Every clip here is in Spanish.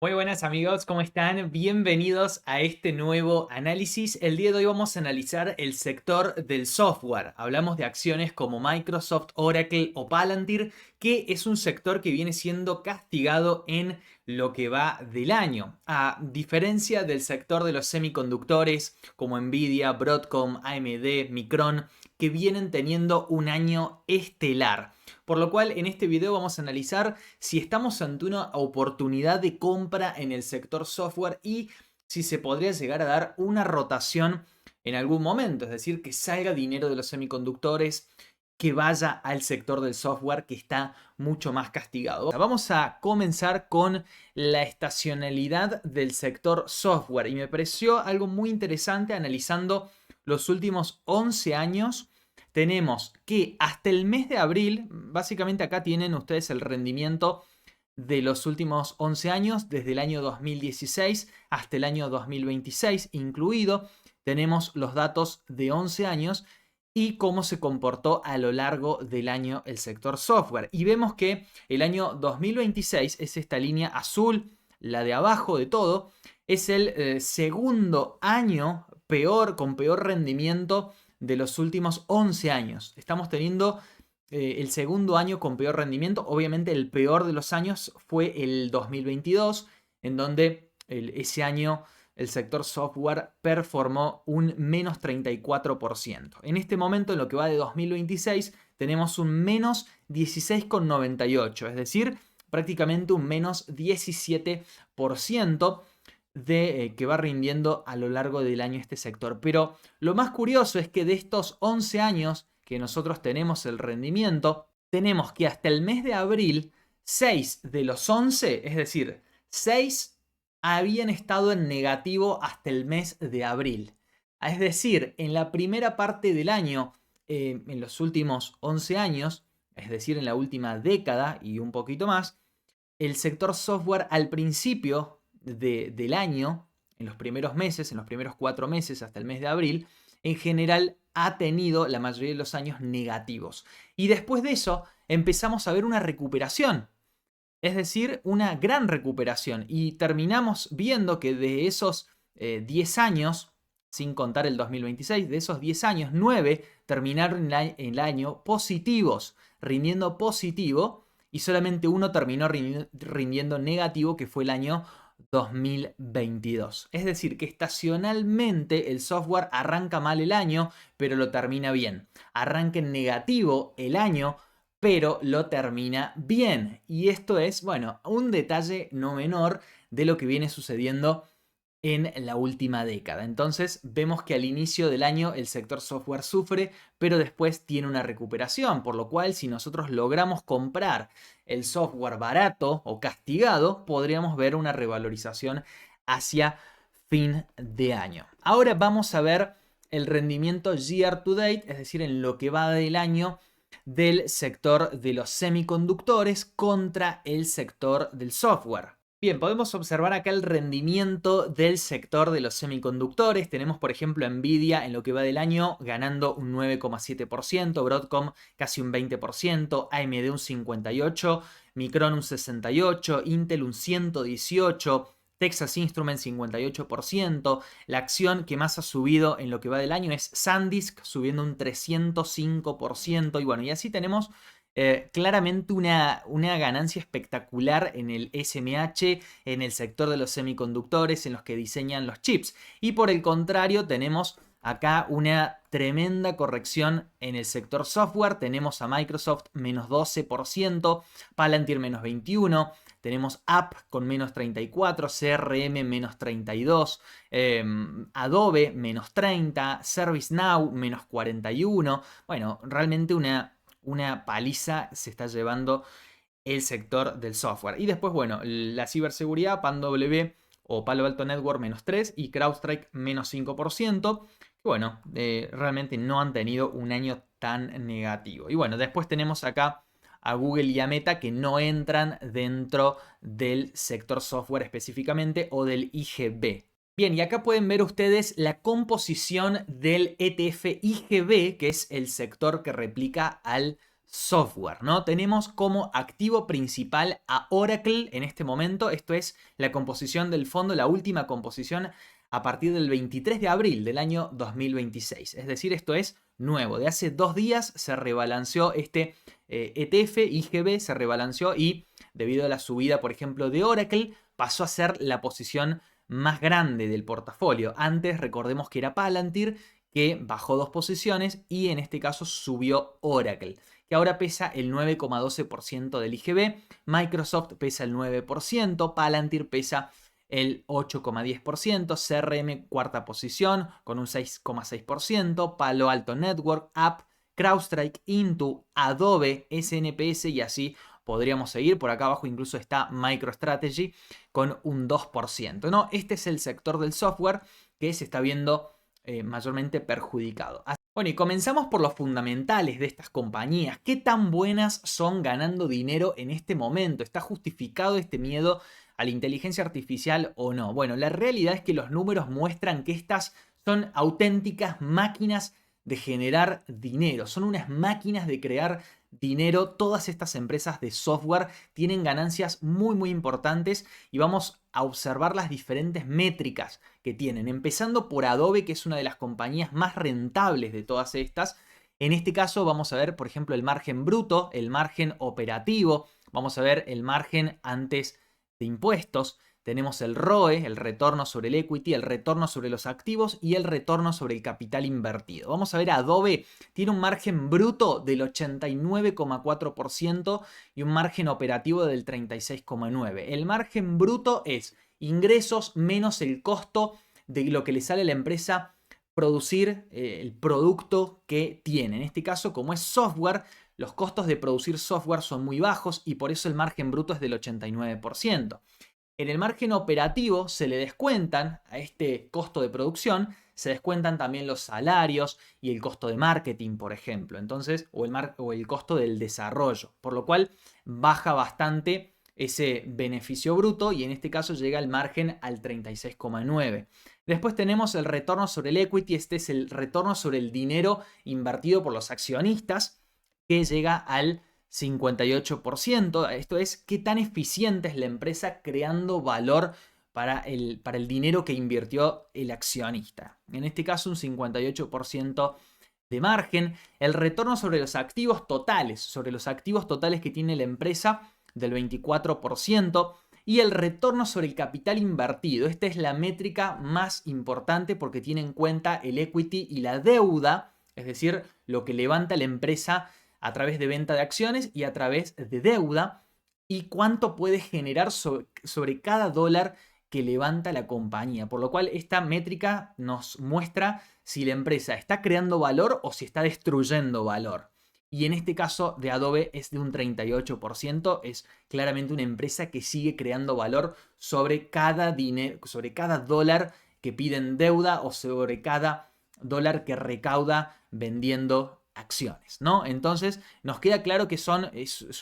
Muy buenas amigos, ¿cómo están? Bienvenidos a este nuevo análisis. El día de hoy vamos a analizar el sector del software. Hablamos de acciones como Microsoft, Oracle o Palantir, que es un sector que viene siendo castigado en lo que va del año. A diferencia del sector de los semiconductores como Nvidia, Broadcom, AMD, Micron, que vienen teniendo un año estelar. Por lo cual en este video vamos a analizar si estamos ante una oportunidad de compra en el sector software y si se podría llegar a dar una rotación en algún momento, es decir, que salga dinero de los semiconductores, que vaya al sector del software que está mucho más castigado. Vamos a comenzar con la estacionalidad del sector software y me pareció algo muy interesante analizando los últimos 11 años. Tenemos que hasta el mes de abril, básicamente acá tienen ustedes el rendimiento de los últimos 11 años, desde el año 2016 hasta el año 2026 incluido. Tenemos los datos de 11 años y cómo se comportó a lo largo del año el sector software. Y vemos que el año 2026 es esta línea azul, la de abajo de todo, es el segundo año con peor rendimiento de los últimos 11 años. Estamos teniendo el segundo año con peor rendimiento. Obviamente el peor de los años fue el 2022, en donde ese año el sector software performó un menos 34%. En este momento, en lo que va de 2026, tenemos un menos 16,98, es decir, prácticamente un menos 17% que va rindiendo a lo largo del año este sector. Pero lo más curioso es que de estos 11 años que nosotros tenemos el rendimiento, tenemos que hasta el mes de abril, 6 de los 11, es decir, 6 habían estado en negativo hasta el mes de abril. Es decir, en la primera parte del año, en los últimos 11 años, es decir, en la última década y un poquito más, el sector software al principio del año, en los primeros meses, en los primeros 4 meses hasta el mes de abril, en general ha tenido la mayoría de los años negativos. Y después de eso empezamos a ver una recuperación, es decir, una gran recuperación. Y terminamos viendo que de esos 10 años, sin contar el 2026, de esos 10 años, 9 terminaron en el año positivos, rindiendo positivo, y solamente uno terminó rindiendo negativo, que fue el año 2022. Es decir, que estacionalmente el software arranca mal el año, pero lo termina bien. Arranca en negativo el año, pero lo termina bien. Y esto es, bueno, un detalle no menor de lo que viene sucediendo en la última década. Entonces vemos que al inicio del año el sector software sufre, pero después tiene una recuperación, por lo cual si nosotros logramos comprar el software barato o castigado, podríamos ver una revalorización hacia fin de año. Ahora vamos a ver el rendimiento year to date, es decir, en lo que va del año del sector de los semiconductores contra el sector del software. Bien, podemos observar acá el rendimiento del sector de los semiconductores. Tenemos, por ejemplo, Nvidia en lo que va del año ganando un 9,7%, Broadcom casi un 20%, AMD un 58%, Micron un 68%, Intel un 118%, Texas Instruments 58%. La acción que más ha subido en lo que va del año es SanDisk, subiendo un 305%. Y bueno, y así tenemos claramente una ganancia espectacular en el SMH, en el sector de los semiconductores, en los que diseñan los chips. Y por el contrario, tenemos acá una tremenda corrección en el sector software. Tenemos a Microsoft menos 12%, Palantir menos 21%. Tenemos App con menos 34, CRM menos 32, Adobe menos 30, ServiceNow menos 41. Bueno, realmente una paliza se está llevando el sector del software. Y después, bueno, la ciberseguridad, PanW o Palo Alto Network menos 3 y CrowdStrike menos 5%. Que bueno, realmente no han tenido un año tan negativo. Y bueno, después tenemos acá a Google y a Meta que no entran dentro del sector software específicamente o del IGB. Bien, y acá pueden ver ustedes la composición del ETF IGB, que es el sector que replica al software, ¿no? Tenemos como activo principal a Oracle en este momento. Esto es la composición del fondo, la última composición a partir del 23 de abril del año 2026. Es decir, esto es nuevo. De hace 2 días se rebalanceó este ETF, IGB, se rebalanceó y debido a la subida, por ejemplo, de Oracle, pasó a ser la posición más grande del portafolio. Antes, recordemos que era Palantir, que bajó 2 posiciones y en este caso subió Oracle, que ahora pesa el 9,12% del IGB, Microsoft pesa el 9%, Palantir pesa el 8,10%, CRM cuarta posición con un 6,6%, Palo Alto Network, App, CrowdStrike, Intu, Adobe, SNPS y así podríamos seguir. Por acá abajo incluso está MicroStrategy con un 2%, ¿no? Este es el sector del software que se está viendo mayormente perjudicado. Bueno, y comenzamos por los fundamentales de estas compañías. ¿Qué tan buenas son ganando dinero en este momento? ¿Está justificado este miedo a la inteligencia artificial o no? Bueno, la realidad es que los números muestran que estas son auténticas máquinas de generar dinero. Son unas máquinas de crear dinero. Todas estas empresas de software tienen ganancias muy importantes y vamos a observar las diferentes métricas que tienen, empezando por Adobe, que es una de las compañías más rentables de todas estas. En este caso vamos a ver, por ejemplo, el margen bruto, el margen operativo, vamos a ver el margen antes de impuestos. Tenemos el ROE, el retorno sobre el equity, el retorno sobre los activos y el retorno sobre el capital invertido. Vamos a ver, Adobe tiene un margen bruto del 89,4% y un margen operativo del 36,9%. El margen bruto es ingresos menos el costo de lo que le sale a la empresa producir el producto que tiene. En este caso, como es software, los costos de producir software son muy bajos y por eso el margen bruto es del 89%. En el margen operativo se le descuentan a este costo de producción, se descuentan también los salarios y el costo de marketing, por ejemplo, entonces, o el costo del desarrollo, por lo cual baja bastante ese beneficio bruto y en este caso llega el margen al 36,9. Después tenemos el retorno sobre el equity, este es el retorno sobre el dinero invertido por los accionistas, que llega al 58%. Esto es qué tan eficiente es la empresa creando valor para el dinero que invirtió el accionista. En este caso un 58% de margen. El retorno sobre los activos totales, que tiene la empresa del 24%. Y el retorno sobre el capital invertido. Esta es la métrica más importante porque tiene en cuenta el equity y la deuda, es decir, lo que levanta la empresa a través de venta de acciones y a través de deuda, y cuánto puede generar sobre cada dólar que levanta la compañía. Por lo cual esta métrica nos muestra si la empresa está creando valor o si está destruyendo valor. Y en este caso de Adobe es de un 38%, es claramente una empresa que sigue creando valor sobre cada dólar que piden deuda o sobre cada dólar que recauda vendiendo acciones, ¿no? Entonces nos queda claro que es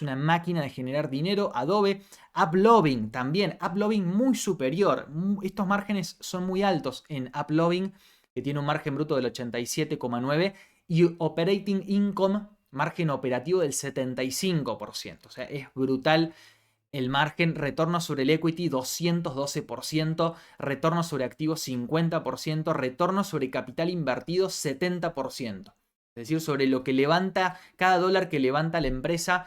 una máquina de generar dinero. Adobe, AppLovin también, AppLovin muy superior. Estos márgenes son muy altos en AppLovin, que tiene un margen bruto del 87,9 y Operating Income, margen operativo del 75%. O sea, es brutal el margen. Retorno sobre el equity 212%, retorno sobre activos 50%, retorno sobre capital invertido 70%. Es decir, sobre lo que levanta, cada dólar que levanta la empresa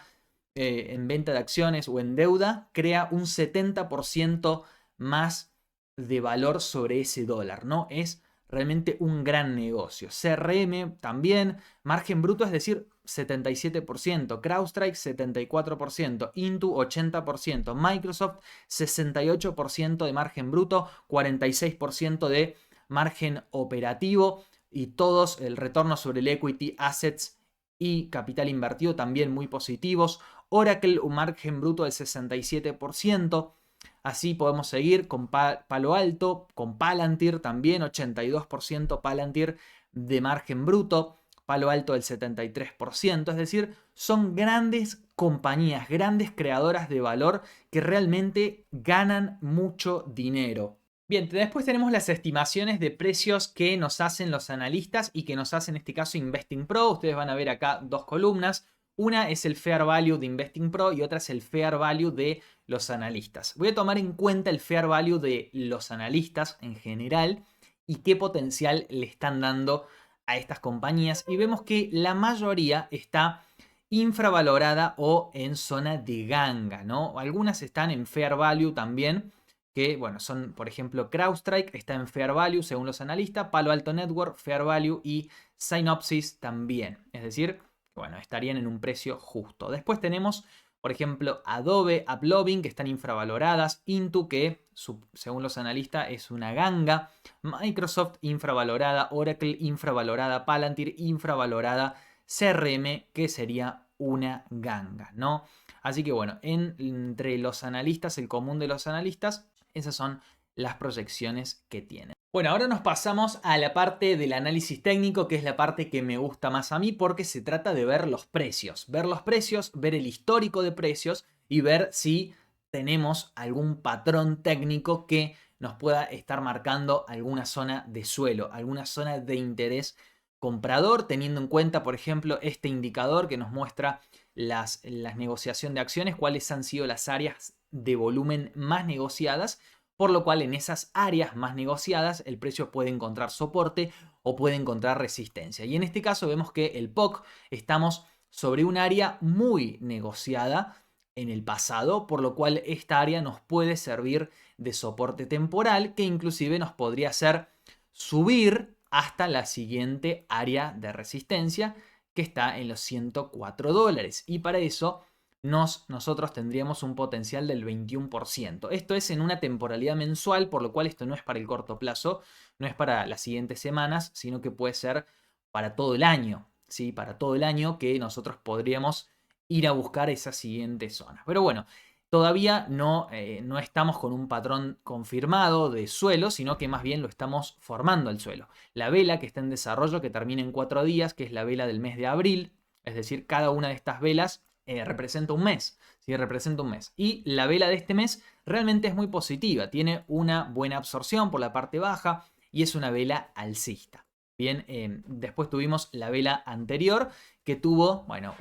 en venta de acciones o en deuda, crea un 70% más de valor sobre ese dólar, ¿no? Es realmente un gran negocio. CRM también, margen bruto, es decir, 77%, CrowdStrike 74%, Intu 80%, Microsoft 68% de margen bruto, 46% de margen operativo y todos el retorno sobre el equity, assets y capital invertido también muy positivos. Oracle un margen bruto del 67%. Así podemos seguir con Palo Alto, con Palantir también, 82% Palantir de margen bruto, Palo Alto del 73%, es decir, son grandes compañías, grandes creadoras de valor que realmente ganan mucho dinero. Bien, después tenemos las estimaciones de precios que nos hacen los analistas y que nos hace en este caso Investing Pro. Ustedes van a ver acá dos columnas. Una es el Fair Value de Investing Pro y otra es el Fair Value de los analistas. Voy a tomar en cuenta el Fair Value de los analistas en general y qué potencial le están dando a estas compañías. Y vemos que la mayoría está infravalorada o en zona de ganga, ¿no? Algunas están en Fair Value también, que bueno, son por ejemplo CrowdStrike está en Fair Value según los analistas, Palo Alto Network, Fair Value y Synopsys también. Es decir, bueno, estarían en un precio justo. Después tenemos, por ejemplo, Adobe, AppLovin, que están infravaloradas, Intu, que según los analistas es una ganga, Microsoft infravalorada, Oracle infravalorada, Palantir infravalorada, CRM, que sería una ganga, ¿no? Así que bueno, entre los analistas, el común de los analistas, esas son las proyecciones que tienen. Bueno, ahora nos pasamos a la parte del análisis técnico, que es la parte que me gusta más a mí porque se trata de ver los precios. Ver los precios, ver el histórico de precios y ver si tenemos algún patrón técnico que nos pueda estar marcando alguna zona de suelo, alguna zona de interés comprador, teniendo en cuenta, por ejemplo, este indicador que nos muestra las negociación de acciones, cuáles han sido las áreas de volumen más negociadas, por lo cual en esas áreas más negociadas el precio puede encontrar soporte o puede encontrar resistencia. Y en este caso vemos que el POC estamos sobre un área muy negociada en el pasado, por lo cual esta área nos puede servir de soporte temporal que inclusive nos podría hacer subir hasta la siguiente área de resistencia que está en los $104. Y para eso nosotros tendríamos un potencial del 21%. Esto es en una temporalidad mensual, por lo cual esto no es para el corto plazo, no es para las siguientes semanas, sino que puede ser para todo el año, ¿sí? Para todo el año que nosotros podríamos ir a buscar esa siguiente zona. Pero bueno, todavía no estamos con un patrón confirmado de suelo, sino que más bien lo estamos formando el suelo. La vela que está en desarrollo, que termina en 4 días, que es la vela del mes de abril, es decir, cada una de estas velas representa un mes, ¿sí? Representa un mes. Y la vela de este mes realmente es muy positiva, tiene una buena absorción por la parte baja y es una vela alcista. Bien, después tuvimos la vela anterior que tuvo, bueno,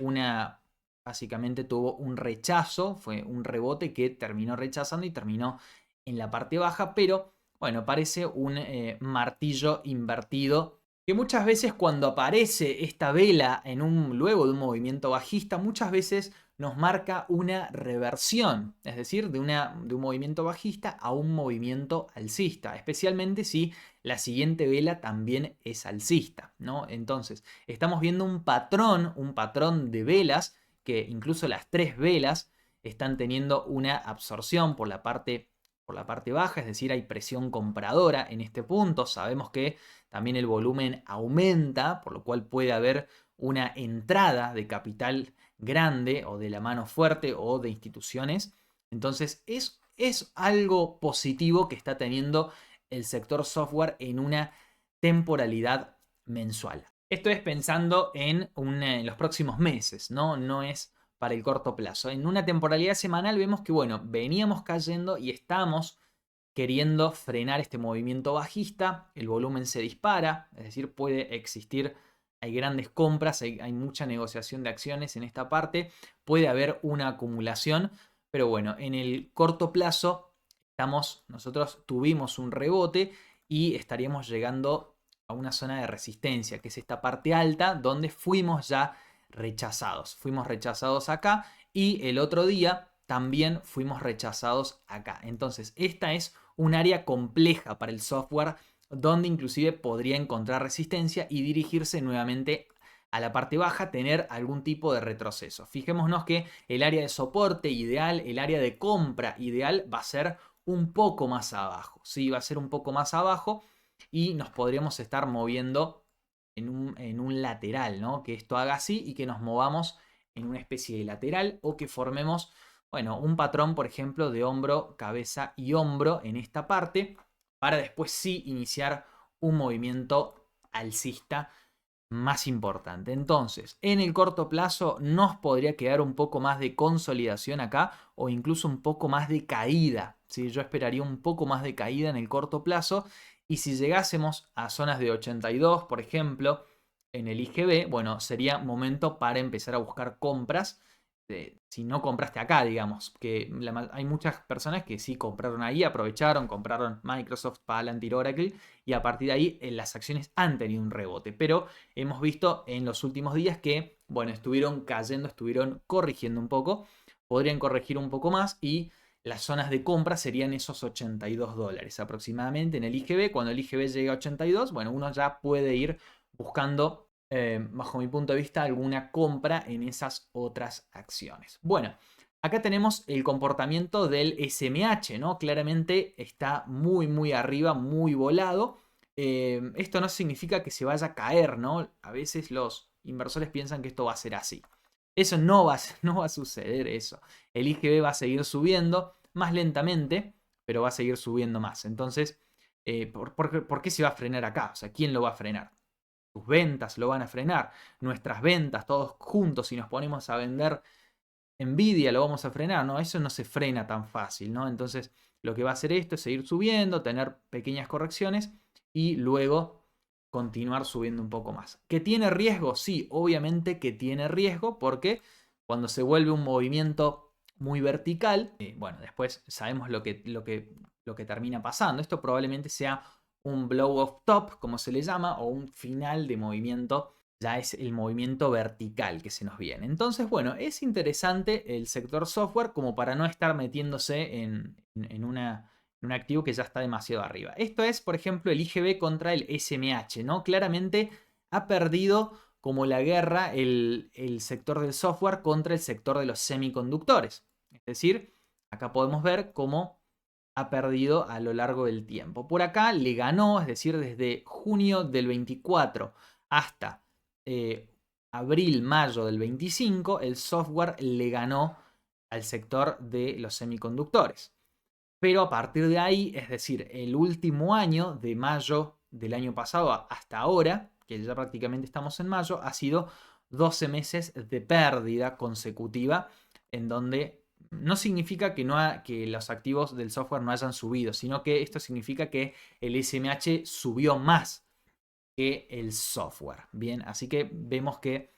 básicamente tuvo un rechazo, fue un rebote que terminó rechazando y terminó en la parte baja, pero bueno, parece un martillo invertido que muchas veces cuando aparece esta vela luego de un movimiento bajista, muchas veces nos marca una reversión, es decir, de un movimiento bajista a un movimiento alcista, especialmente si la siguiente vela también es alcista, ¿no? Entonces, estamos viendo un patrón de velas que incluso las 3 velas están teniendo una absorción por la parte baja, es decir, hay presión compradora en este punto. Sabemos que también el volumen aumenta, por lo cual puede haber una entrada de capital grande o de la mano fuerte o de instituciones. Entonces es algo positivo que está teniendo el sector software en una temporalidad mensual. Esto es pensando en los próximos meses, ¿no? No es para el corto plazo. En una temporalidad semanal vemos que, bueno, veníamos cayendo y estamos queriendo frenar este movimiento bajista, el volumen se dispara, es decir, puede existir, hay grandes compras, hay mucha negociación de acciones en esta parte, puede haber una acumulación, pero bueno, en el corto plazo nosotros tuvimos un rebote y estaríamos llegando a una zona de resistencia, que es esta parte alta donde fuimos ya rechazados. Fuimos rechazados acá y el otro día también fuimos rechazados acá. Entonces, esta es un área compleja para el software donde inclusive podría encontrar resistencia y dirigirse nuevamente a la parte baja, tener algún tipo de retroceso. Fijémonos que el área de soporte ideal, el área de compra ideal va a ser un poco más abajo. Sí, va a ser un poco más abajo y nos podríamos estar moviendo en un lateral, ¿no? Que esto haga así y que nos movamos en una especie de lateral o que formemos, bueno, un patrón, por ejemplo, de hombro, cabeza y hombro en esta parte para después sí iniciar un movimiento alcista más importante. Entonces, en el corto plazo nos podría quedar un poco más de consolidación acá o incluso un poco más de caída. ¿Sí? Yo esperaría un poco más de caída en el corto plazo y si llegásemos a zonas de 82, por ejemplo, en el IGB, bueno, sería momento para empezar a buscar compras. Si no compraste acá, digamos, que hay muchas personas que sí compraron ahí, aprovecharon, compraron Microsoft, Palantir, Oracle, y a partir de ahí las acciones han tenido un rebote. Pero hemos visto en los últimos días que, bueno, estuvieron cayendo, estuvieron corrigiendo un poco, podrían corregir un poco más y las zonas de compra serían esos 82 dólares aproximadamente en el IGB. Cuando el IGB llegue a 82, bueno, uno ya puede ir buscando, bajo mi punto de vista, alguna compra en esas otras acciones. Bueno, acá tenemos el comportamiento del SMH, ¿no? Claramente está muy arriba, muy volado. Esto no significa que se vaya a caer, ¿no? A veces los inversores piensan que esto va a ser así. Eso no va, no va a suceder eso. El IGB va a seguir subiendo más lentamente, pero va a seguir subiendo más. Entonces, ¿por qué se va a frenar acá? O sea, ¿quién lo va a frenar? Tus ventas lo van a frenar. Nuestras ventas, todos juntos, si nos ponemos a vender Nvidia, lo vamos a frenar. No, eso no se frena tan fácil, ¿no? Entonces, lo que va a hacer esto es seguir subiendo, tener pequeñas correcciones y luego continuar subiendo un poco más. ¿Que tiene riesgo? Sí, obviamente que tiene riesgo porque cuando se vuelve un movimiento muy vertical, bueno, después sabemos lo que termina pasando. Esto probablemente sea un blow off top, como se le llama, o un final de movimiento. Ya es el movimiento vertical que se nos viene. Entonces, bueno, es interesante el sector software como para no estar metiéndose en un activo que ya está demasiado arriba. Esto es, por ejemplo, el IGB contra el SMH, ¿no? Claramente ha perdido como la guerra el sector del software contra el sector de los semiconductores. Es decir, acá podemos ver cómo ha perdido a lo largo del tiempo. Por acá le ganó, es decir, desde junio del 24 hasta abril, mayo del 25, el software le ganó al sector de los semiconductores. Pero a partir de ahí, es decir, el último año, de mayo del año pasado hasta ahora, que ya prácticamente estamos en mayo, ha sido 12 meses de pérdida consecutiva, en donde no significa que los activos del software no hayan subido, sino que esto significa que el SMH subió más que el software. Bien, así que vemos que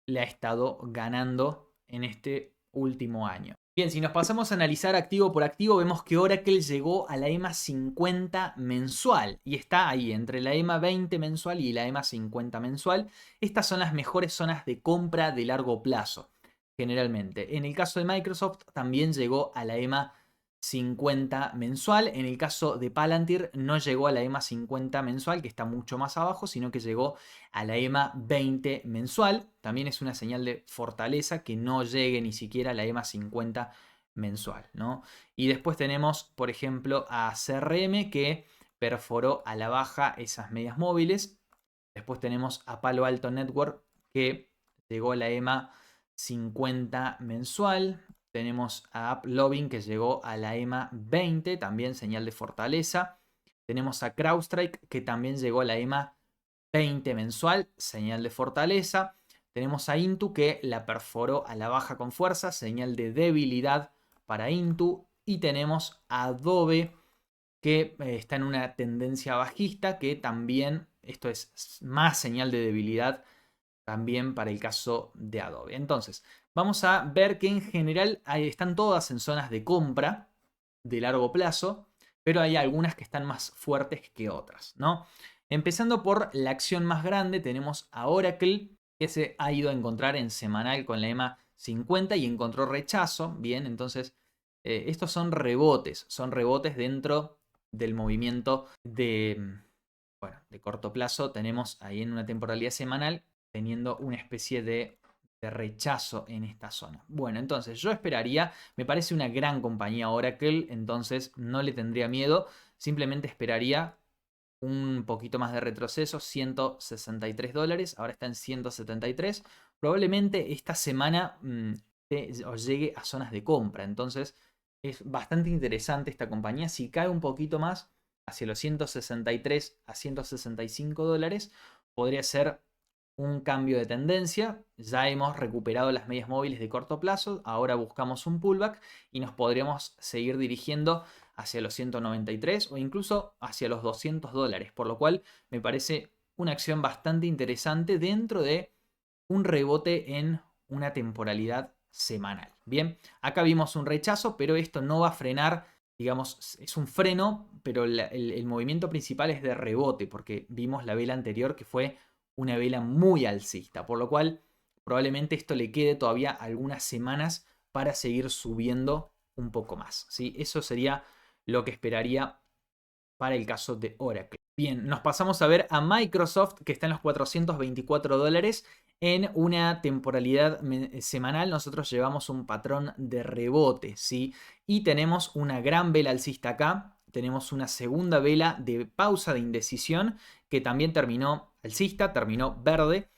le ha estado ganando en este último año. Bien, si nos pasamos a analizar activo por activo, vemos que Oracle llegó a la EMA 50 mensual y está ahí entre la EMA 20 mensual y la EMA 50 mensual. Estas son las mejores zonas de compra de largo plazo, generalmente. En el caso de Microsoft también llegó a la EMA 50 mensual. En el caso de Palantir no llegó a la EMA 50 mensual, que está mucho más abajo, sino que llegó a la EMA 20 mensual. También es una señal de fortaleza que no llegue ni siquiera a la EMA 50 mensual, ¿no? Y después tenemos, por ejemplo, a CRM que perforó a la baja esas medias móviles. Después tenemos a Palo Alto Network que llegó a la EMA 50 mensual. Tenemos a AppLovin que llegó a la EMA 20, también señal de fortaleza. Tenemos a CrowdStrike que también llegó a la EMA 20 mensual, señal de fortaleza. Tenemos a Intu que la perforó a la baja con fuerza, señal de debilidad para Intu. Y tenemos a Adobe que está en una tendencia bajista, que también, esto es más señal de debilidad también para el caso de Adobe. Entonces, vamos a ver que en general están todas en zonas de compra de largo plazo, pero hay algunas que están más fuertes que otras, ¿no? Empezando por la acción más grande, tenemos a Oracle, que se ha ido a encontrar en semanal con la EMA 50 y encontró rechazo. Bien, entonces estos son rebotes dentro del movimiento bueno, de corto plazo. Tenemos ahí en una temporalidad semanal teniendo una especie de rechazo en esta zona. Bueno, entonces yo esperaría, me parece una gran compañía Oracle, entonces no le tendría miedo, simplemente esperaría un poquito más de retroceso, 163 dólares, ahora está en 173. Probablemente esta semana os llegue a zonas de compra, entonces es bastante interesante esta compañía. Si cae un poquito más hacia los 163 a 165 dólares, podría ser un cambio de tendencia. Ya hemos recuperado las medias móviles de corto plazo, ahora buscamos un pullback y nos podríamos seguir dirigiendo hacia los 193 o incluso hacia los 200 dólares, por lo cual me parece una acción bastante interesante dentro de un rebote en una temporalidad semanal. Bien, acá vimos un rechazo, pero esto no va a frenar, digamos, es un freno, pero el movimiento principal es de rebote, porque vimos la vela anterior que fue una vela muy alcista, por lo cual probablemente esto le quede todavía algunas semanas para seguir subiendo un poco más, ¿sí? Eso sería lo que esperaría para el caso de Oracle. Bien, nos pasamos a ver a Microsoft, que está en los $424 en una temporalidad semanal. Nosotros llevamos un patrón de rebote, ¿sí? Y tenemos una gran vela alcista acá. Tenemos una segunda vela de pausa de indecisión que también terminó alcista, terminó verde,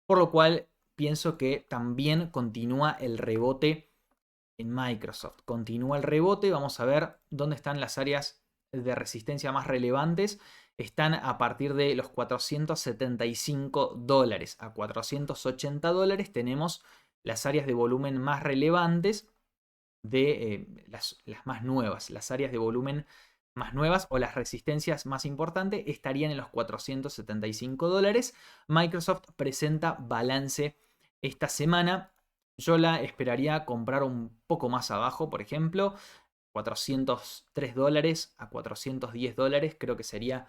por lo cual pienso que también continúa el rebote en Microsoft. Continúa el rebote, vamos a ver dónde están las áreas de resistencia más relevantes. Están a partir de los $475. A $480 tenemos las áreas de volumen más relevantes de las más nuevas. Las áreas de volumen más nuevas o las resistencias más importantes estarían en los $475. Microsoft presenta balance esta semana. Yo la esperaría comprar un poco más abajo, por ejemplo, $403 a $410. Creo que sería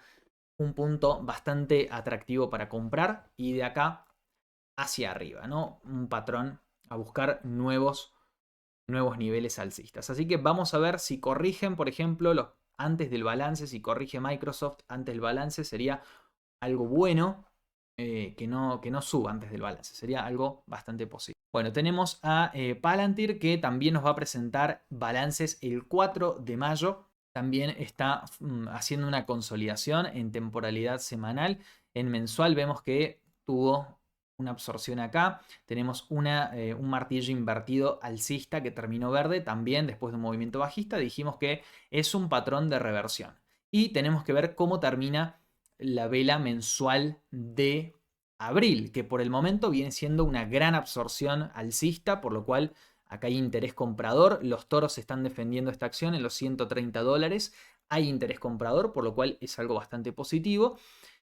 un punto bastante atractivo para comprar y de acá hacia arriba, ¿no? Un patrón a buscar nuevos niveles alcistas. Así que vamos a ver si corrigen, por ejemplo, antes del balance, si corrige Microsoft antes del balance, sería algo bueno que no suba antes del balance. Sería algo bastante positivo. Bueno, tenemos a Palantir que también nos va a presentar balances el 4 de mayo. También está haciendo una consolidación en temporalidad semanal. En mensual vemos que tuvo una absorción acá. Tenemos un martillo invertido alcista que terminó verde. También después de un movimiento bajista dijimos que es un patrón de reversión. Y tenemos que ver cómo termina la vela mensual de abril, que por el momento viene siendo una gran absorción alcista, por lo cual acá hay interés comprador. Los toros están defendiendo esta acción en los $130. Hay interés comprador, por lo cual es algo bastante positivo.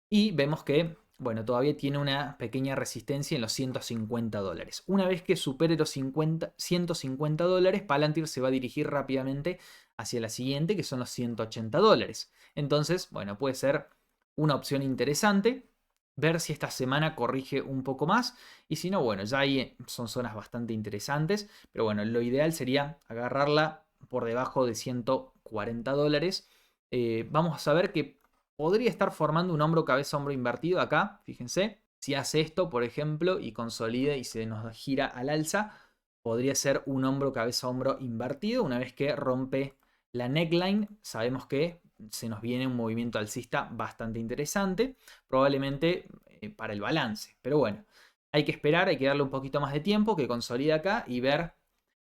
Y vemos que, bueno, todavía tiene una pequeña resistencia en los $150. Una vez que supere los $150, Palantir se va a dirigir rápidamente hacia la siguiente, que son los $180. Entonces, bueno, puede ser una opción interesante. Ver si esta semana corrige un poco más. Y si no, bueno, ya ahí son zonas bastante interesantes. Pero bueno, lo ideal sería agarrarla por debajo de $140. Vamos a ver que podría estar formando un hombro, cabeza, hombro invertido acá. Fíjense. Si hace esto, por ejemplo, y consolida y se nos gira al alza, podría ser un hombro, cabeza, hombro invertido. Una vez que rompe la neckline, sabemos que se nos viene un movimiento alcista bastante interesante, probablemente para el balance. Pero bueno, hay que esperar, hay que darle un poquito más de tiempo, que consolide acá y ver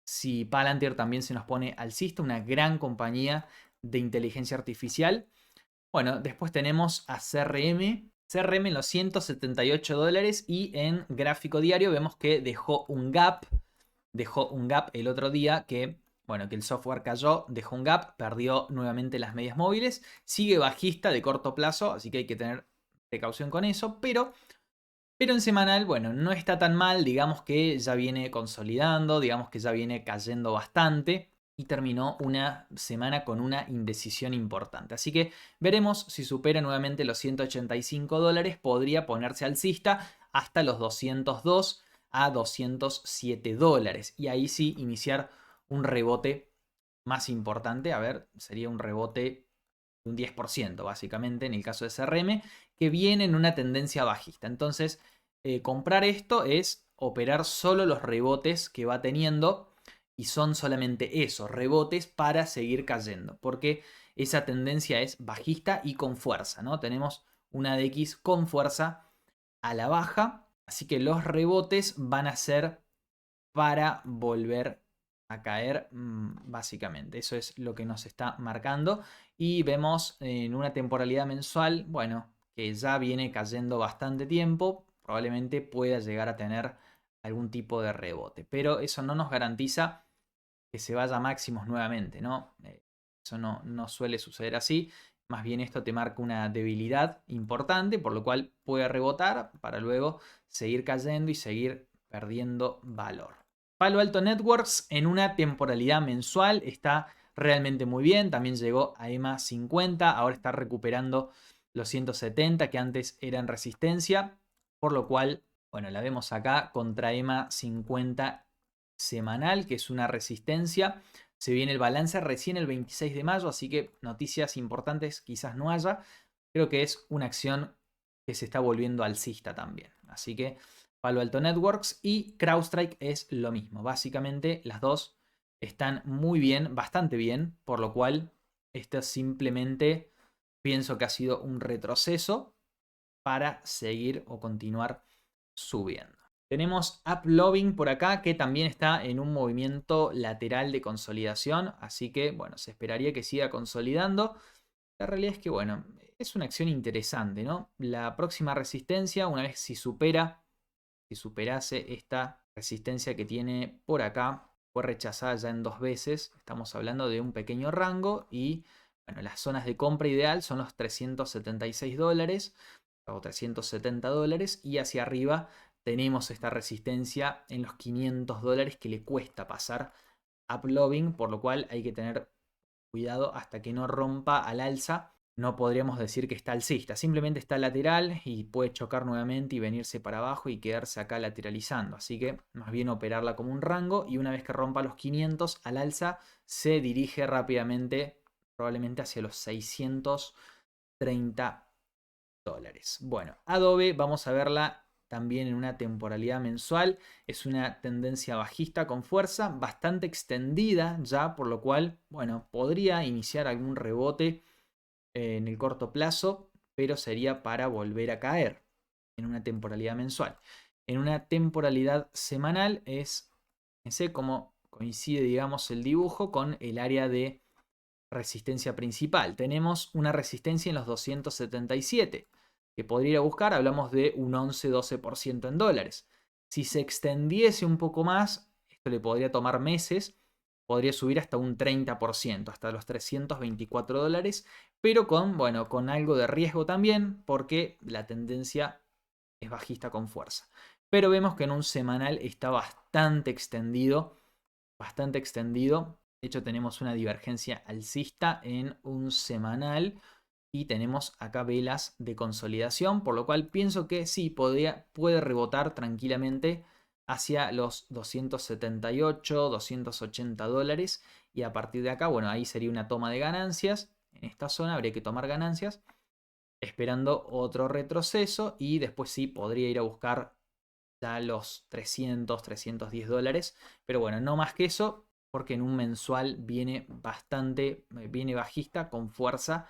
si Palantir también se nos pone alcista, una gran compañía de inteligencia artificial. Bueno, después tenemos a CRM. CRM en los $178 y en gráfico diario vemos que dejó un gap el otro día que, bueno, que el software cayó, dejó un gap, perdió nuevamente las medias móviles, sigue bajista de corto plazo, así que hay que tener precaución con eso, pero en semanal, bueno, no está tan mal, digamos que ya viene consolidando, digamos que ya viene cayendo bastante y terminó una semana con una indecisión importante. Así que veremos si supera nuevamente los $185, podría ponerse alcista hasta los 202 a $207 y ahí sí iniciar un rebote más importante. A ver, sería un rebote de un 10% básicamente en el caso de CRM, que viene en una tendencia bajista. Entonces, comprar esto es operar solo los rebotes que va teniendo y son solamente esos rebotes para seguir cayendo, porque esa tendencia es bajista y con fuerza, ¿no? Tenemos una DX con fuerza a la baja, así que los rebotes van a ser para volver a caer, básicamente. Eso es lo que nos está marcando. Y vemos en una temporalidad mensual, bueno, que ya viene cayendo bastante tiempo, probablemente pueda llegar a tener algún tipo de rebote. Pero eso no nos garantiza que se vaya a máximos nuevamente, ¿no? Eso no suele suceder así. más bien esto te marca una debilidad importante, por lo cual puede rebotar para luego seguir cayendo y seguir perdiendo valor. Palo Alto Networks en una temporalidad mensual está realmente muy bien. También llegó a EMA 50, ahora está recuperando los 170 que antes eran resistencia, por lo cual, bueno, la vemos acá contra EMA 50 semanal, que es una resistencia. Se viene el balance recién el 26 de mayo, así que noticias importantes quizás no haya. Creo que es una acción que se está volviendo alcista también. Así que Palo Alto Networks y CrowdStrike es lo mismo. Básicamente las dos están muy bien, bastante bien, por lo cual esto simplemente pienso que ha sido un retroceso para seguir o continuar subiendo. Tenemos AppLovin por acá que también está en un movimiento lateral de consolidación, así que bueno, se esperaría que siga consolidando. La realidad es que bueno, es una acción interesante, ¿no? La próxima resistencia, una vez si superase esta resistencia que tiene por acá, fue rechazada ya en 2 veces, estamos hablando de un pequeño rango y bueno, las zonas de compra ideal son los $376 o $370 y hacia arriba tenemos esta resistencia en los $500 que le cuesta pasar AppLovin, por lo cual hay que tener cuidado hasta que no rompa al alza. No podríamos decir que está alcista, simplemente está lateral y puede chocar nuevamente y venirse para abajo y quedarse acá lateralizando. Así que más bien operarla como un rango y una vez que rompa los 500 al alza se dirige rápidamente probablemente hacia los $630. Bueno, Adobe vamos a verla también en una temporalidad mensual. Es una tendencia bajista con fuerza, bastante extendida ya, por lo cual, bueno, podría iniciar algún rebote en el corto plazo, pero sería para volver a caer en una temporalidad mensual. En una temporalidad semanal fíjense cómo coincide, digamos, el dibujo con el área de resistencia principal. Tenemos una resistencia en los 277 que podría ir a buscar, hablamos de un 11-12% en dólares. Si se extendiese un poco más, esto le podría tomar meses, podría subir hasta un 30%, hasta los $324, pero bueno, con algo de riesgo también, porque la tendencia es bajista con fuerza. Pero vemos que en un semanal está bastante extendido, bastante extendido. De hecho, tenemos una divergencia alcista en un semanal y tenemos acá velas de consolidación, por lo cual pienso que sí, puede rebotar tranquilamente hacia los 278, $280 y a partir de acá, bueno, ahí sería una toma de ganancias. En esta zona habría que tomar ganancias esperando otro retroceso y después sí podría ir a buscar ya los $310, pero bueno, no más que eso porque en un mensual viene viene bajista con fuerza.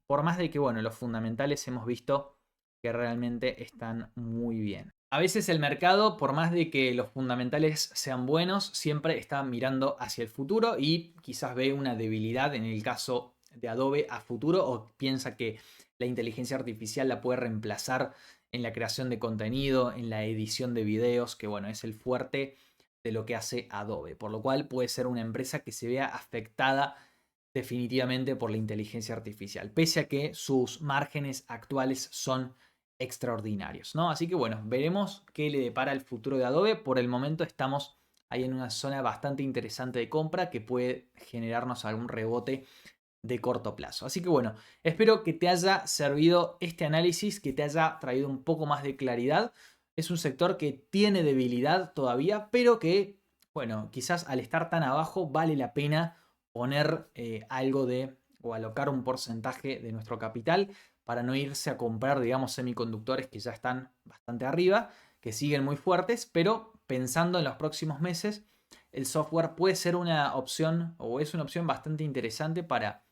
Por más de que, bueno, los fundamentales hemos visto que realmente están muy bien. A veces el mercado, por más de que los fundamentales sean buenos, siempre está mirando hacia el futuro y quizás ve una debilidad en el caso de Adobe a futuro o piensa que la inteligencia artificial la puede reemplazar en la creación de contenido, en la edición de videos, que bueno, es el fuerte de lo que hace Adobe, por lo cual puede ser una empresa que se vea afectada definitivamente por la inteligencia artificial, pese a que sus márgenes actuales son extraordinarios, ¿no? Así que bueno, veremos qué le depara el futuro de Adobe. Por el momento estamos ahí en una zona bastante interesante de compra que puede generarnos algún rebote de corto plazo. Así que bueno, espero que te haya servido este análisis, que te haya traído un poco más de claridad. Es un sector que tiene debilidad todavía, pero que, bueno, quizás al estar tan abajo vale la pena poner algo de o alocar un porcentaje de nuestro capital para no irse a comprar, digamos, semiconductores que ya están bastante arriba, que siguen muy fuertes, pero pensando en los próximos meses, el software puede ser una opción o es una opción bastante interesante para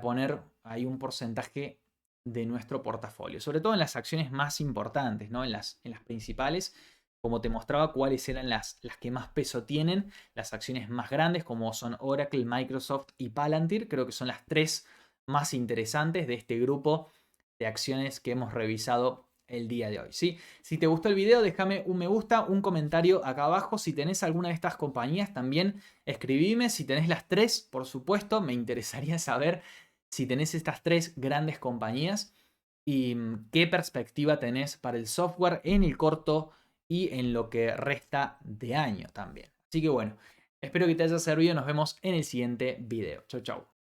poner ahí un porcentaje de nuestro portafolio, sobre todo en las acciones más importantes, ¿no? En las principales, como te mostraba cuáles eran las que más peso tienen, las acciones más grandes como son Oracle, Microsoft y Palantir, creo que son las 3 más interesantes de este grupo de acciones que hemos revisado el día de hoy, ¿sí? Si te gustó el video, déjame un me gusta, un comentario acá abajo. Si tenés alguna de estas compañías, también escribime. Si tenés las 3, por supuesto, me interesaría saber si tenés estas tres grandes compañías y qué perspectiva tenés para el software en el corto y en lo que resta de año también. Así que bueno, espero que te haya servido. Nos vemos en el siguiente video. Chau, chau.